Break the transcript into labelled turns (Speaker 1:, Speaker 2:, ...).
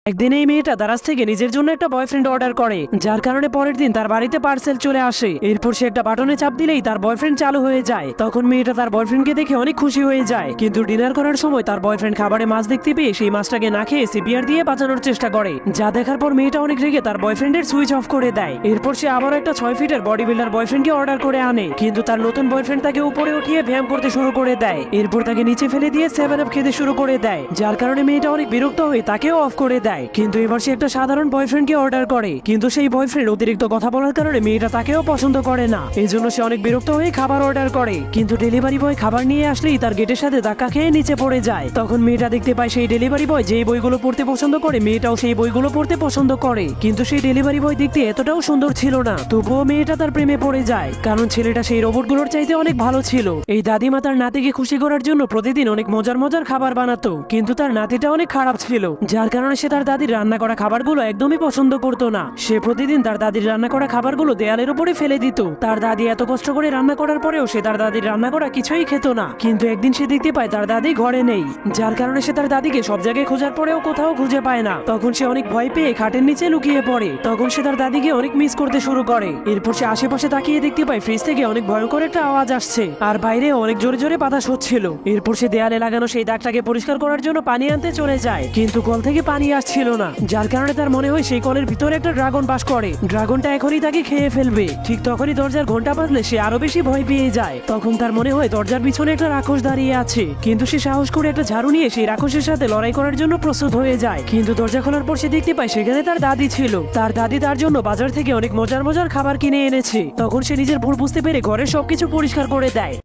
Speaker 1: একদিন এই মেয়েটা দারাজ থেকে নিজের জন্য একটা বয়ফ্রেন্ড অর্ডার করে, যার কারণে পরের দিন তার বাড়িতে পার্সেল চলে আসে। এরপর সে একটা বাটনে চাপ দিলেই তার বয়ফ্রেন্ড চালু হয়ে যায়। তখন মেয়েটা তার বয়ফ্রেন্ডকে দেখে অনেক খুশি হয়ে যায়, কিন্তু ডিনার করার সময় তার বয়ফ্রেন্ড খাবারে মাছ দেখতে পেয়ে সেই মাছটাকে না খেয়ে সিপিআর দিয়ে বাঁচানোর চেষ্টা করে, যা দেখার পর মেয়েটা অনেক রেগে তার বয়ফ্রেন্ডের সুইচ অফ করে দেয়। এরপর সে আবারও একটা 6 ফিটের বডি বিল্ডার বয়ফ্রেন্ডকে অর্ডার করে আনে, কিন্তু তার নতুন বয়ফ্রেন্ড তাকে উপরে উঠিয়ে ব্যায়াম করতে শুরু করে দেয়। এরপর তাকে নিচে ফেলে দিয়ে 7 আপ খেতে শুরু করে দেয়, যার কারণে মেয়েটা অনেক বিরক্ত হয়ে তাকেও অফ করে দেয়। কিন্তু এবার সে একটা সাধারণ বয়ফ্রেন্ডকে অর্ডার করে, কিন্তু সেই বয়ফ্রেন্ড অতিরিক্ত কথা বলার কারণে মেয়েটা তাকেও পছন্দ করে না। এই জন্য সে অনেক বিরক্ত হয়ে খাবার অর্ডার করে, কিন্তু ডেলিভারি বয় খাবার নিয়ে আসলেই তার গেটের সাথে ধাক্কা খেয়ে নিচে পড়ে যায়। তখন মেয়েটা দেখতে পায় সেই ডেলিভারি বয় যেই বইগুলো পড়তে পছন্দ করে মেয়েটাও সেই বইগুলো পড়তে পছন্দ করে, কিন্তু সেই ডেলিভারি বয় দেখতে এতটাও সুন্দর ছিল না। তবুও মেয়েটা তার প্রেমে পড়ে যায়, কারণ ছেলেটা সেই রোবটগুলোর চাইতে অনেক ভালো ছিল। এই দাদিমা তার নাতিকে খুশি করার জন্য প্রতিদিন অনেক মজার মজার খাবার বানাতো, কিন্তু তার নাতিটা অনেক খারাপ ছিল, যার কারণে সে তার দাদির রান্না করা খাবারগুলো একদমই পছন্দ করতো না। সে প্রতিদিন তার দাদির রান্না করা খাবারগুলো দেয়ালের উপরে ফেলে দিত। তার দাদি এত কষ্ট করে রান্না করার পরেও সে তার দাদির রান্না করা কিছুই খেত না। কিন্তু একদিন সে দেখতে পায় তার দাদি ঘরে নেই, যার কারণে সে তার দাদিকে সব জায়গায় খোঁজার পরেও কোথাও খুঁজে পায় না। তখন সে অনেক ভয় পেয়ে খাটের নিচে লুকিয়ে পড়ে। তখন সে তার দাদিকে অনেক মিস করতে শুরু করে। এরপর সে আশেপাশে তাকিয়ে দেখতে পায় ফ্রিজ থেকে অনেক ভয়ঙ্কর একটা আওয়াজ আসছে, আর বাইরে অনেক জোরে জোরে বাতাস হচ্ছিল। এরপর সে দেয়ালে লাগানো সেই দাগটাকে পরিষ্কার করার জন্য পানি আনতে চলে যায়, কিন্তু কল থেকে পানি আসছিল না, যার কারণে তার মনে হয় সেই কলের ভিতরে একটা ড্রাগন বাস করে। ড্রাগনটা এখনই তাকে খেয়ে ফেলবে। ঠিক তখনই দরজার ঘন্টা বাজলে সে আরো বেশি ভয় পেয়ে যায়। তখন তার মনে হয় দরজার পিছনে একটা রাক্ষস দাঁড়িয়ে আছে, কিন্তু সে সাহস করে একটা ঝাড়ু নিয়ে সেই রাক্ষসের সাথে লড়াই করার জন্য প্রস্তুত হয়ে যায়। কিন্তু দরজা খোলার পর সে দেখতে পায় সেখানে তার দাদি ছিল। তার দাদি তার জন্য বাজার থেকে অনেক মজার মজার খাবার কিনে এনেছে। তখন সে নিজের ভুল বুঝতে পেরে ঘরের সবকিছু পরিষ্কার করে দেয়।